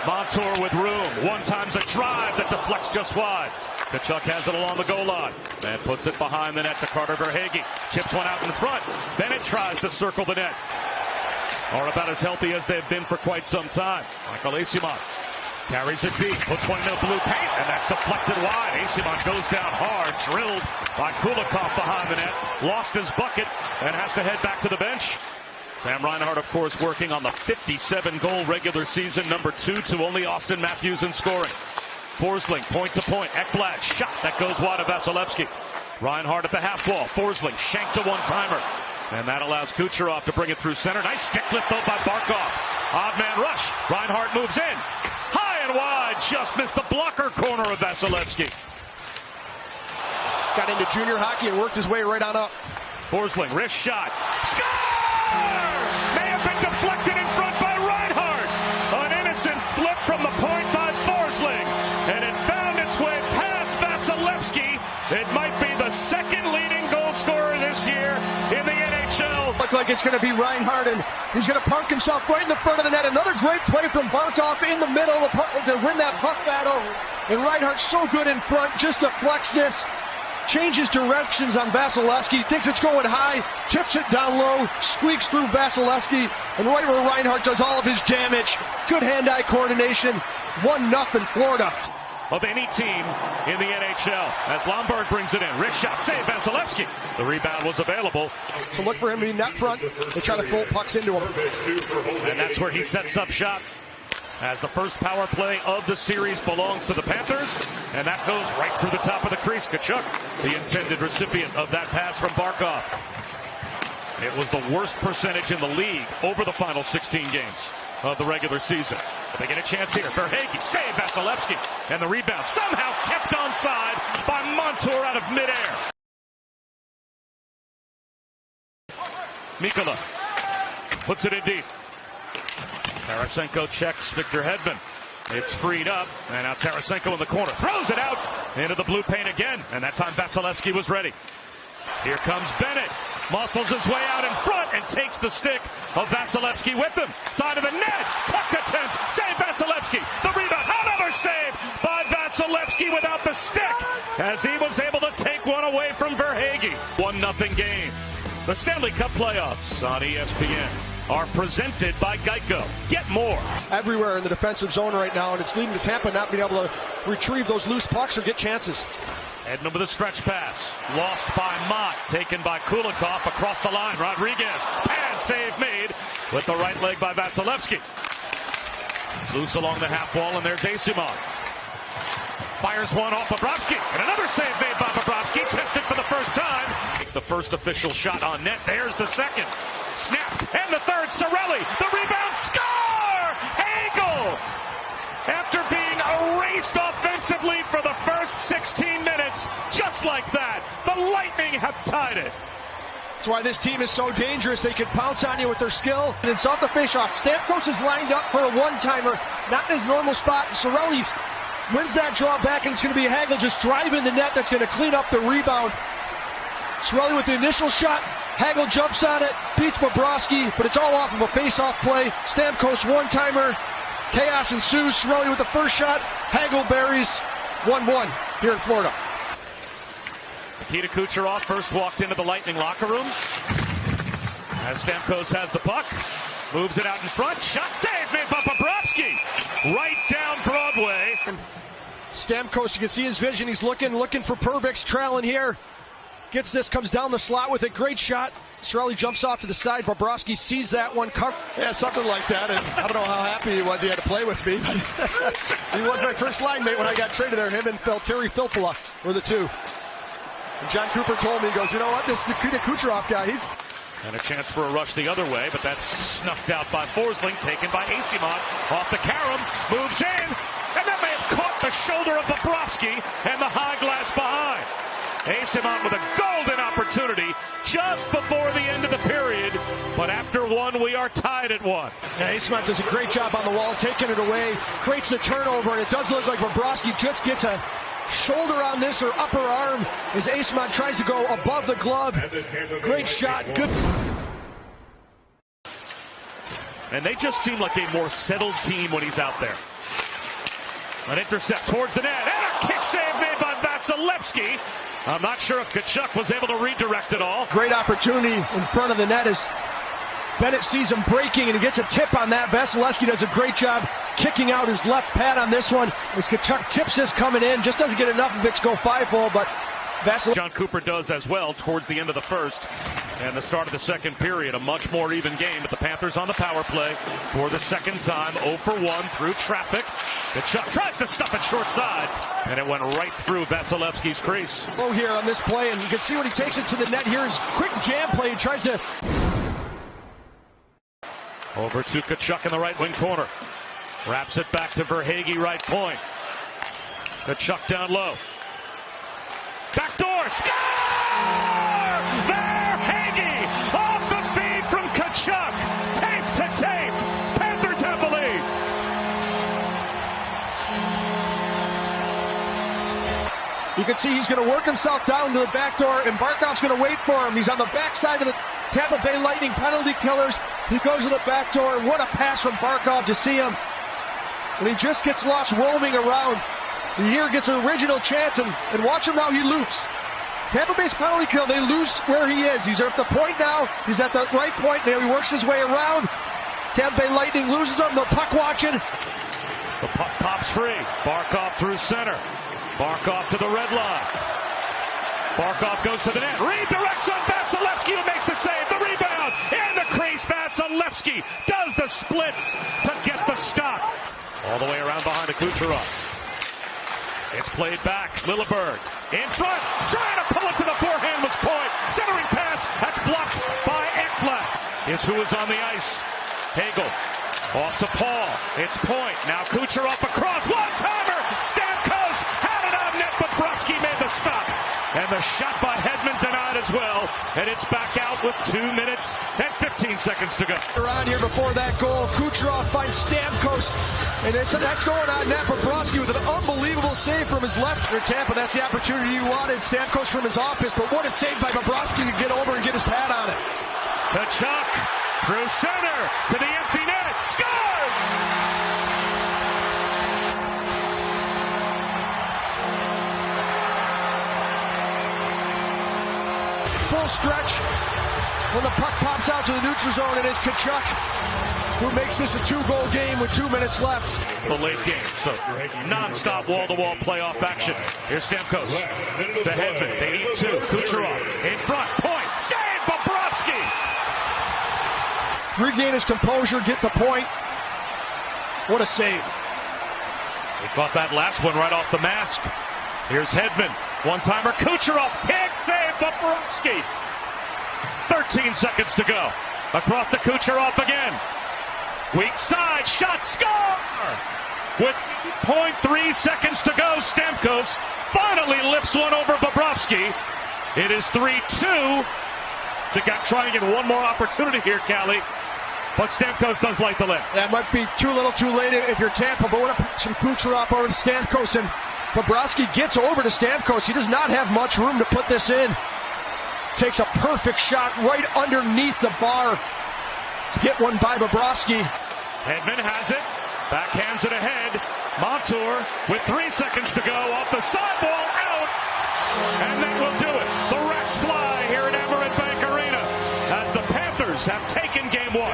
Montour with room. One time's a drive that deflects just wide. Tkachuk has it along the goal line and puts it behind the net to Carter Verhage. Chips one out in front. Bennett tries to circle the net. Are about as healthy as they've been for quite some time. Michael Eyssimont carries it deep, puts one in the blue paint, and that's deflected wide. Eyssimont goes down hard, drilled by Kulikov behind the net, lost his bucket, and has to head back to the bench. Sam Reinhart, of course, working on the 57-goal regular season, #2 to only Austin Matthews in scoring. Forsling, point to point. Ekblad, shot that goes wide of Vasilevsky. Reinhart at the half wall. Forsling, shanked a one-timer. And that allows Kucherov to bring it through center. Nice stick lift, though, by Barkov. Odd man rush. Reinhart moves in. High and wide. Just missed the blocker corner of Vasilevsky. Got into junior hockey and worked his way right on up. Forsling, wrist shot. Score! May have been deflected in front by Reinhart. An innocent flip from the point by Forsling. And it found its way past Vasilevsky. It might be the second leading goal scorer this year in the NHL. Looks like it's going to be Reinhart, and he's going to park himself right in the front of the net. Another great play from Barkov in the middle to win that puck battle. And Reinhart's so good in front, just deflects this. Changes directions on Vasilevsky, thinks it's going high, tips it down low, squeaks through Vasilevsky, and right where Reinhart does all of his damage. Good hand-eye coordination, 1-0 Florida. Of any team in the NHL, as Lombard brings it in. Wrist shot, save Vasilevsky. The rebound was available. So look for him in net front. They try to pull pucks into him. And that's where he sets up shop. As the first power play of the series belongs to the Panthers, and that goes right through the top of the crease. Tkachuk, the intended recipient of that pass from Barkov. It was the worst percentage in the league over the final 16 games of the regular season. But they get a chance here. Verhage, save Vasilevsky, and the rebound somehow kept onside by Montour out of midair. Mikkola puts it in deep. Tarasenko checks Victor Hedman. It's freed up, and now Tarasenko in the corner. Throws it out into the blue paint again, and that time Vasilevsky was ready. Here comes Bennett. Muscles his way out in front and takes the stick of Vasilevsky with him. Side of the net. Tuck attempt. Save Vasilevsky. The rebound. Another save by Vasilevsky without the stick as he was able to take one away from Verhage. 1-0 game. The Stanley Cup playoffs on ESPN are presented by Geico. Get more. Everywhere in the defensive zone right now, and it's leading to Tampa not being able to retrieve those loose pucks or get chances. Edna with a stretch pass. Lost by Mott. Taken by Kulikov across the line. Rodriguez. Pad save made with the right leg by Vasilevsky. Loose along the half wall, and there's Eyssimont. Fires one off Bobrovsky. And another save made by Bobrovsky. Tested for the first time. The first official shot on net. There's the second. Snapped. And the third. Cirelli. The rebound. Score! Hagel! After being erased offensively for the first 16 minutes, just like that, the Lightning have tied it. That's why this team is so dangerous. They can pounce on you with their skill. And it's off the faceoff. Stamkos is lined up for a one-timer, not in his normal spot. Cirelli wins that draw back, and it's going to be Hagel just driving the net that's going to clean up the rebound. Cirelli with the initial shot. Hagel jumps on it, beats Bobrovsky, but it's all off of a face-off play. Stamkos one-timer. Chaos ensues. Cirelli with the first shot. Hagel buries 1-1 here in Florida. Nikita Kucherov first walked into the Lightning locker room. As Stamkos has the puck. Moves it out in front. Shot save made by Bobrovsky. Right down Broadway. Stamkos, you can see his vision. He's looking for Perbix, trailing here. Gets this, comes down the slot with a great shot. Cirelli jumps off to the side. Bobrovsky sees that one. Yeah, something like that. And I don't know how happy he was. He had to play with me. He was my first line mate when I got traded there. Him and Terry Filppula were the two. And John Cooper told me, he goes, you know what, this Nikita Kucherov guy, he's... And a chance for a rush the other way, but that's snuffed out by Forsling, taken by Eyssimont. Off the carom, moves in, and that may have caught the shoulder of Bobrovsky and the high glass behind. Eyssimont with a golden opportunity just before the end of the period, but after one, we are tied at 1. Yeah, Eyssimont does a great job on the wall, taking it away, creates the turnover, and it does look like Bobrovsky just gets a shoulder on this or upper arm as Eyssimont tries to go above the glove. Great shot, good. And they just seem like a more settled team when he's out there. An intercept towards the net, and a kick save made by Vasilevsky. I'm not sure if Tkachuk was able to redirect it all. Great opportunity in front of the net as Bennett sees him breaking and he gets a tip on that. Vasilevsky does a great job kicking out his left pad on this one as Tkachuk tips this coming in. Just doesn't get enough of it to go 5-0, but John Cooper does as well towards the end of the first and the start of the second period. A much more even game, but the Panthers on the power play for the second time. 0 for 1 through traffic. Tkachuk tries to stuff it short side, and it went right through Vasilevsky's crease. Oh, here on this play, and you can see when he takes it to the net here, his quick jam play. He tries to... Over to Tkachuk in the right wing corner. Wraps it back to Verhage, right point. Tkachuk down low. Backdoor, score! Verhage off the feed from Tkachuk. Tape to tape. Panthers have the lead. You can see he's going to work himself down to the back door, and Barkov's going to wait for him. He's on the backside of the Tampa Bay Lightning penalty killers. He goes to the back door, and what a pass from Barkov to see him. And he just gets lost roaming around. He here gets an original chance, and watch him now, he loops. Tampa Bay's penalty kill, they lose where he is. He's at the point now. He's at the right point now. He works his way around. Tampa Bay Lightning loses him. The puck watching. The puck pops free. Barkov through center. Barkov to the red line. Barkov goes to the net. Redirects on Vasilevsky, who makes the save. The rebound in the crease. Vasilevsky does the splits to get the stop. All the way around behind the Kucherov. It's played back. Lilleberg in front, trying to pull it to the forehand was Point. Centering pass, that's blocked by Ekblad. Is who is on the ice. Hagel off to Paul. It's Point. Now Kucherov across. One-timer. Stamkos had it on net, but Bobrovsky made the stop. And the shot by Hedman denied as well. And it's back out with 2 minutes and 15 seconds to go. Around here before that goal, Kucherov finds Stamkos, and that's going on net. Bobrovsky with an unbelievable save from his left for Tampa. That's the opportunity you wanted. Stamkos from his office, but what a save by Bobrovsky to get over and get his pad on it. Tkachuk through center to the empty net. Scores! Full stretch when the puck pops out to the neutral zone, and it's Tkachuk who makes this a 2-goal game with 2 minutes left. The late game, so non-stop wall-to-wall playoff action. Here's Stamkos to Hedman. They need 2. Kucherov in front. Point. Save Bobrovsky. Regain his composure, get the point. What a save. He caught that last one right off the mask. Here's Hedman. One-timer. Kucherov. Big save. Bobrovsky. 13 seconds to go. Across to Kucherov again. Weak side. Shot. Score! With 0.3 seconds to go, Stamkos finally lifts one over Bobrovsky. It is 3-2. They got trying to get one more opportunity here, Callie. But Stamkos does like the lift. That might be too little too late if you're Tampa, but what a some Kucherov over to Stamkos, and Bobrovsky gets over to Stamkos. He does not have much room to put this in. Takes a perfect shot right underneath the bar to get one by Bobrovsky. Hedman has it. Backhands it ahead. Montour with 3 seconds to go off the sidewall out. And that will do it. The Rats fly here at Emirates Bank Arena as the Panthers have taken game 1.